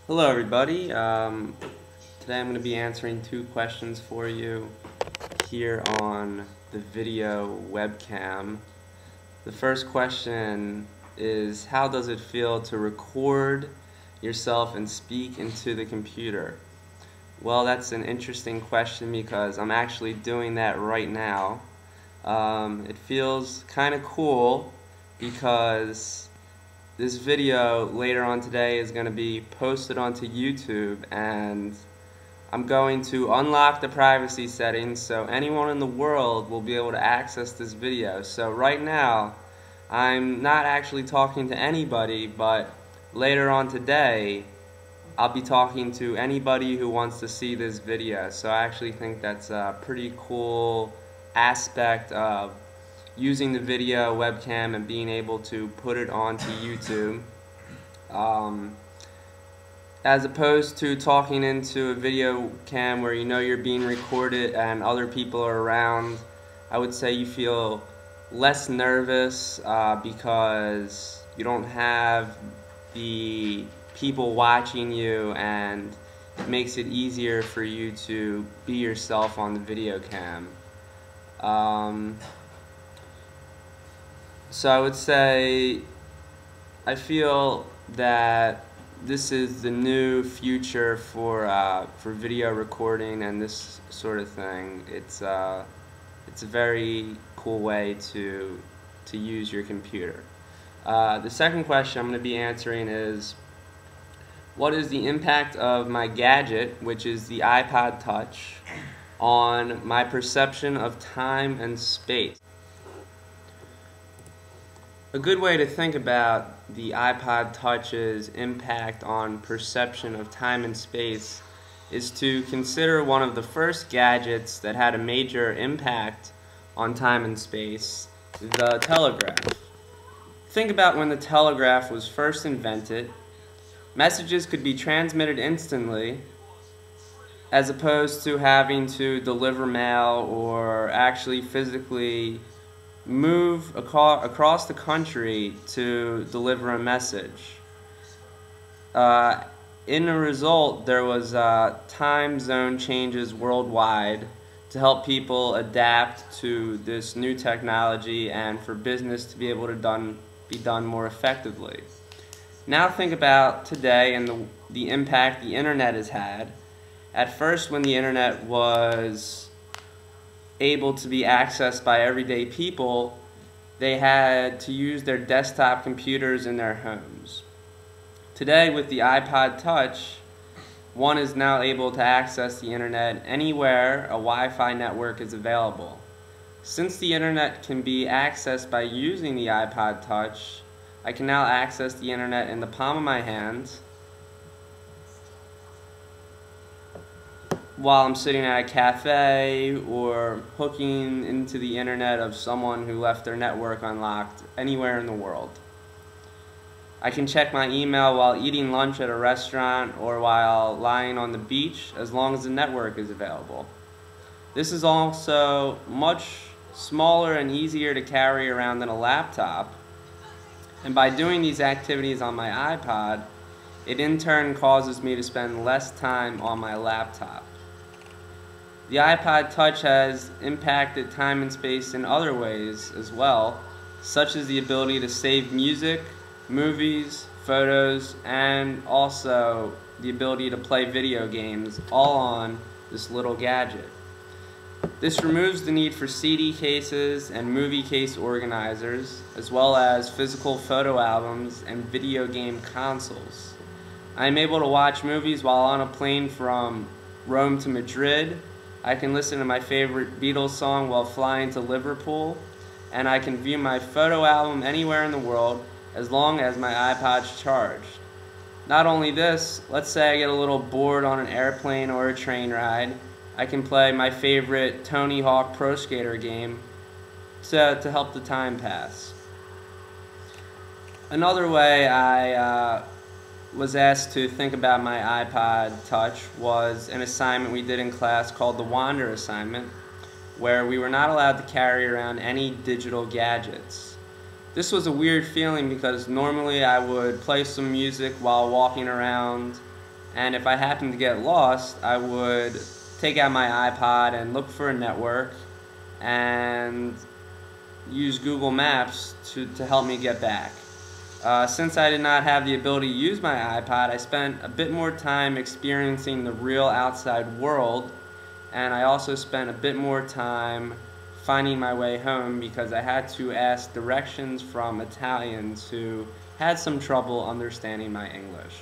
Hello everybody. Today I'm going to be answering two questions for you here on the video webcam. The first question is, how does it feel to record yourself and speak into the computer? Well, that's an interesting question because I'm actually doing that right now. It feels kind of cool because this video later on today is going to be posted onto YouTube, and I'm going to unlock the privacy settings so anyone in the world will be able to access this video. So right now I'm not actually talking to anybody, but later on today I'll be talking to anybody who wants to see this video. So I actually think that's a pretty cool aspect of using the video webcam and being able to put it onto YouTube. As opposed to talking into a video cam where you know you're being recorded and other people are around, I would say you feel less nervous because you don't have the people watching you, and it makes it easier for you to be yourself on the video cam. So I would say I feel that this is the new future for video recording and this sort of thing. It's a very cool way to use your computer. The second question I'm going to be answering is, what is the impact of my gadget, which is the iPod Touch, on my perception of time and space? A good way to think about the iPod Touch's impact on perception of time and space is to consider one of the first gadgets that had a major impact on time and space, the telegraph. Think about when the telegraph was first invented. Messages could be transmitted instantly, as opposed to having to deliver mail or actually physically move across the country to deliver a message. In a result, there was time zone changes worldwide to help people adapt to this new technology and for business to be able to be done more effectively. Now think about today and the impact the internet has had. At first, when the internet was able to be accessed by everyday people, they had to use their desktop computers in their homes. Today, with the iPod Touch, one is now able to access the internet anywhere a Wi-Fi network is available. Since the internet can be accessed by using the iPod Touch, I can now access the internet in the palm of my hand while I'm sitting at a cafe or hooking into the internet of someone who left their network unlocked anywhere in the world. I can check my email while eating lunch at a restaurant or while lying on the beach, as long as the network is available. This is also much smaller and easier to carry around than a laptop, and by doing these activities on my iPod, it in turn causes me to spend less time on my laptop. The iPod Touch has impacted time and space in other ways as well, such as the ability to save music, movies, photos, and also the ability to play video games, all on this little gadget. This removes the need for CD cases and movie case organizers, as well as physical photo albums and video game consoles. I am able to watch movies while on a plane from Rome to Madrid. I can listen to my favorite Beatles song while flying to Liverpool, and I can view my photo album anywhere in the world as long as my iPod's charged. Not only this, let's say I get a little bored on an airplane or a train ride, I can play my favorite Tony Hawk Pro Skater game to help the time pass. Another way I was asked to think about my iPod Touch was an assignment we did in class called the Wander assignment, where we were not allowed to carry around any digital gadgets. This was a weird feeling because normally I would play some music while walking around And if I happened to get lost, I would take out my iPod and look for a network and use Google Maps to help me get back. Since I did not have the ability to use my iPod, I spent a bit more time experiencing the real outside world, and I also spent a bit more time finding my way home because I had to ask directions from Italians who had some trouble understanding my English.